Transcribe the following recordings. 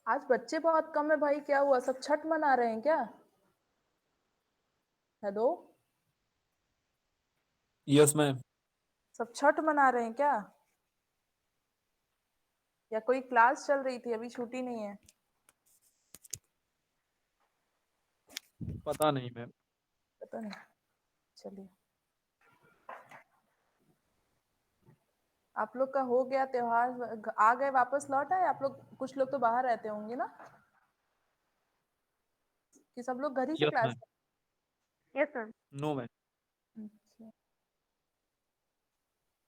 आज बच्चे बहुत कम है भाई, क्या हुआ? सब छठ मना रहे हैं क्या? हेलो। Yes ma'am. सब छठ मना रहे हैं क्या? या कोई क्लास चल रही थी, अभी छुट्टी नहीं है? पता नहीं मैम। पता नहीं। चलिए, आप लोग का हो गया त्योहार, आ गए, वापस लौट आए आप लोग? कुछ लोग तो बाहर रहते होंगे ना, कि सब लोग घर ही से yes class ma'am. Yes ma'am. No ma'am. अच्छा,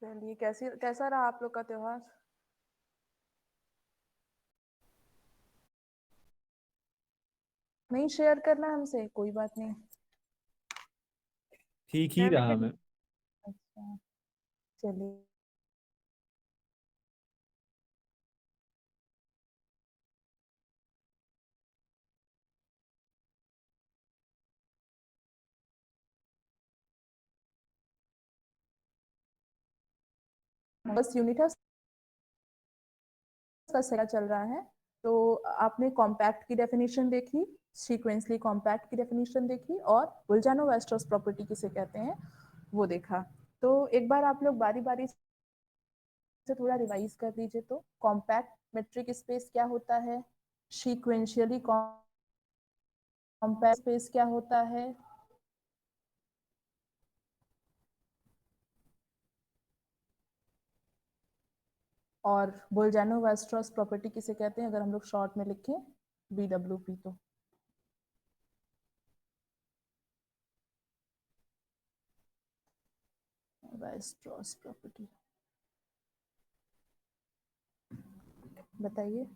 चलिए, कैसा रहा आप लोग का त्योहार? नहीं शेयर करना हमसे, कोई बात नहीं। ठीक ही मैम रहा ऐसे मैम। अच्छा, चलिए। बस यूनिट का सेरा चल रहा है। तो आपने कॉम्पैक्ट की डेफिनेशन देखी, सीक्वेंसली कॉम्पैक्ट की डेफिनेशन देखी, और बुल्जानो-वेस्टर्स प्रॉपर्टी किसे कहते हैं वो देखा। तो एक बार आप लोग बारी बारी से थोड़ा रिवाइज कर लीजिए। तो कॉम्पैक्ट मेट्रिक स्पेस क्या होता है, सीक्वेंशियली कॉम्पैक्ट स्पेस क्या होता है, और बुल्जानो-वेस्टर्स प्रॉपर्टी किसे कहते हैं, अगर हम लोग शॉर्ट में लिखें BWP। तो वेस्टर्स प्रॉपर्टी बताइए,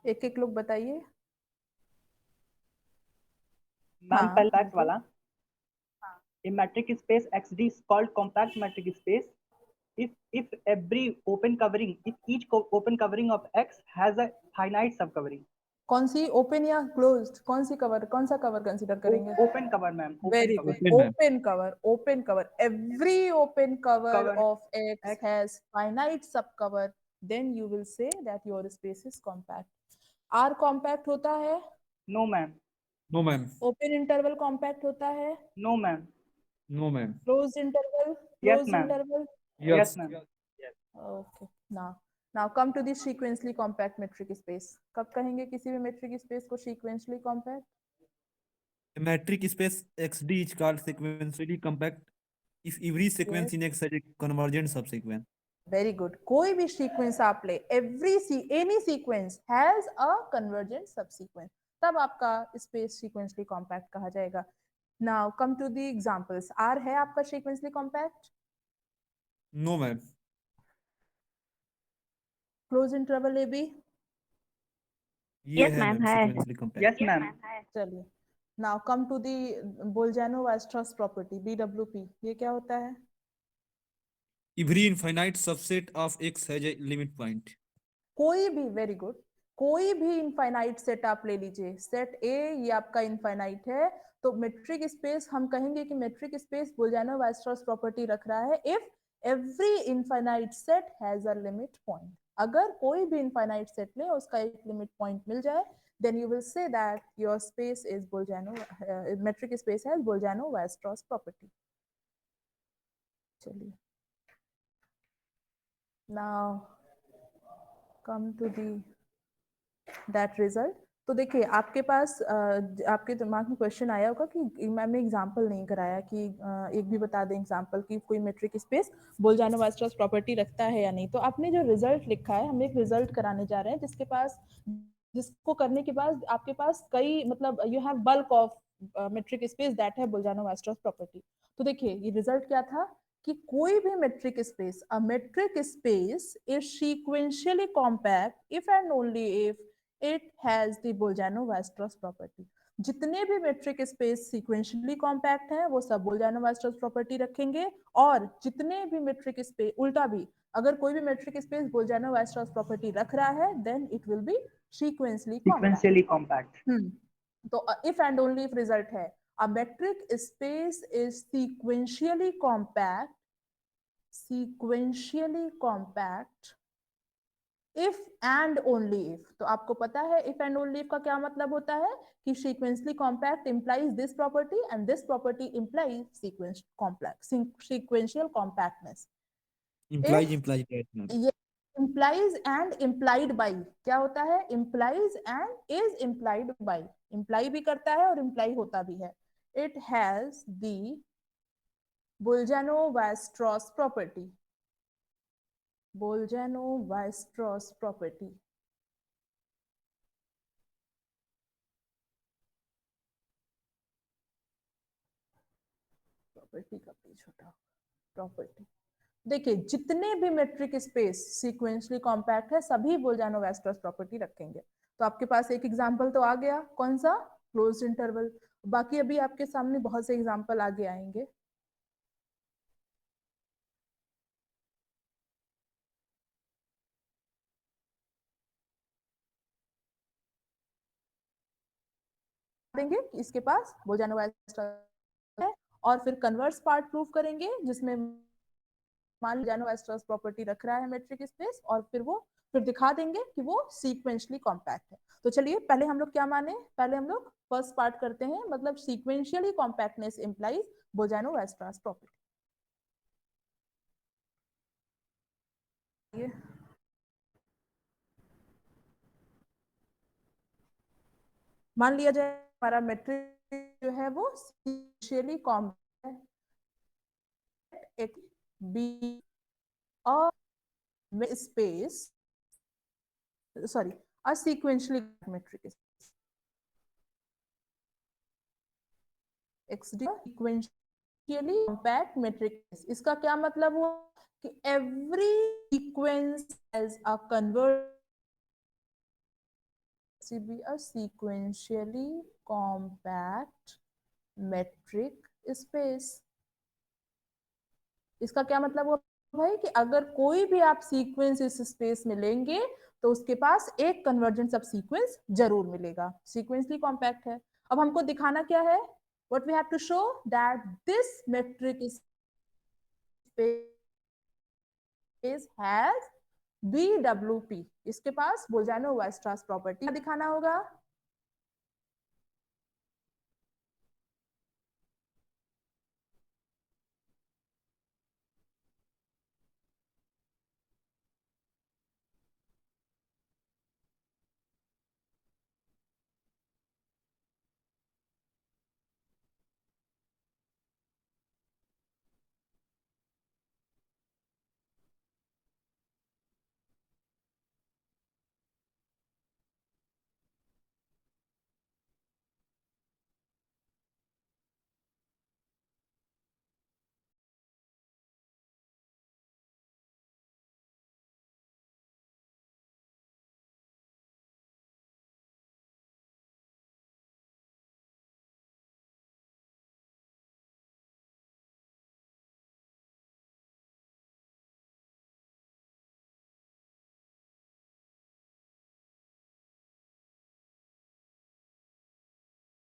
एक एक लोग बताइए। मैम हाँ पहला फैक्ट बिल्कुल। वाला, a metric space XD is called compact metric space if every open covering, if each open covering of X has a finite subcovering. कौन सी, ओपन या क्लोज्ड? कौन सी कवर, कौन सा कवर कंसीडर करेंगे? Open cover, ma'am. Open very cover. Good, open ma'am. Open cover. Open cover, every open cover Cover of X X. has finite subcover, then you will say that your space is compact. R compact होता है, No, ma'am. No ma'am. Open interval compact होता है, No, ma'am. No ma'am. Closed interval, Yes, closed ma'am. Interval. Yes, yes. ma'am. Yes. Okay, now come to the sequentially compact metric space। कब कहेंगे किसी भी metric space को sequentially compact? metric space XD is called sequentially compact if every Yes, sequence in X has a convergent subsequence. Very good. कोई भी sequence आप ले, any sequence has a convergent subsequence, तब आपका स्पेस सीक्वेंसली कॉम्पैक्ट कहा जाएगा। Now come to the examples. R है आपका sequentially compact? No ma'am. Close interval A B? ये यस है मैम मैम है। sequentially compact। Yes, ma'am. चलिए, now come to the Bolzano Weierstrass property BWP, ये क्या होता है? Every infinite subset of X has a limit point। कोई भी, वेरी गुड, कोई भी इनफाइनाइट सेट आप ले लीजिए, सेट ए ये आपका इनफाइनाइट है, तो मेट्रिक स्पेस हम कहेंगे कि मेट्रिक स्पेस बोल्जानो-वेस्टर्स प्रॉपर्टी रख रहा है if every infinite set has a limit point. अगर कोई भी इनफाइनाइट सेट ले, उसका एक लिमिट पॉइंट मिल जाए, then you will say that your space is Bolzano, metric space has Bolzano-Weierstrass property। चलिए, now come to the that result। तो देखिए, आपके पास आपके दिमाग में क्वेश्चन आया होगा कि मैम ने एग्जांपल नहीं कराया, कि एक भी बता दें एग्जांपल कि कोई मेट्रिक स्पेस बोल्जानो-वेस्टर्स प्रॉपर्टी रखता है या नहीं। तो आपने जो रिजल्ट लिखा है, हम एक रिजल्ट कराने जा रहे हैं जिसको करने के बाद आपके पास कई, मतलब you have bulk of metric space that है बोल्जानो-वेस्टर्स प्रॉपर्टी। तो देखिए, ये रिजल्ट क्या था कि कोई भी metric space, a metric space is sequentially compact if and only if it has the Bolzano-Weierstrass property। जितने भी मेट्रिक स्पेस सीक्वेंशियली कॉम्पैक्ट हैं वो सब Bolzano-Weierstrass प्रॉपर्टी रखेंगे, और जितने भी मेट्रिक स्पेस, उल्टा भी, अगर कोई भी मेट्रिक स्पेस Bolzano-Weierstrass प्रॉपर्टी रख रहा है then it will be sequentially compact। Sequentially compact. तो if and only if result है, a metric space is sequentially compact if and only if, तो आपको पता है इफ एंड ओनली इफ का क्या मतलब होता है कि sequentially compact implies this property and this property implies sequence complex sequential compactness. implies that not. ये implies and implied by, क्या होता है? implies and is implied by, imply भी करता है और imply होता भी है। it has the Bolzano-Weierstrass property, Bolzano-Weierstrass property। Property का पेज छोटा, प्रॉपर्टी। देखिए जितने भी मेट्रिक स्पेस सीक्वेंशियली कॉम्पैक्ट है सभी बोल्जानो-वेस्टर्स प्रॉपर्टी रखेंगे। तो आपके पास एक एग्जांपल तो आ गया, कौन सा? Closed interval. बाकी अभी आपके सामने बहुत से एग्जांपल आगे आएंगे। देंगे इसके पास बोल्जानो-वेस्टर्स है और फिर कन्वर्स पार्ट प्रूव करेंगे जिसमें मान लो बोल्जानो-वेस्टर्स प्रॉपर्टी रख रहा है मेट्रिक स्पेस और फिर दिखा देंगे कि वो सीक्वेंशियली कॉम्पैक्ट है। तो चलिए पहले हम लोग क्या माने, पहले हम लोग फर्स्ट पार्ट करते हैं, मतलब सीक्वेंशियली कॉम्पैक्टनेस इंप्लाइज बोल्जानो-वेस्टर्स प्रॉपर्टी। मान लिया जाए हमारा मेट्रिक जो है वो सीक्वेंशियली कॉम्पैक्ट एक बी और space, sorry, a sequentially metric XD sequentially compact matrix। इसका क्या मतलब हुआ कि every sequence has a convert be a sequentially compact metric space। इसका क्या मतलब हुआ भाई कि अगर कोई भी आप सीक्वेंस इस स्पेस में लेंगे तो उसके पास एक कन्वर्जेंट सब सीक्वेंस जरूर मिलेगा, सीक्वेंसली कॉम्पैक्ट है। अब हमको दिखाना क्या है, what we have to show that this metric space has BWP, इसके पास बोल्जानो-वेस्टर्स प्रॉपर्टी दिखाना होगा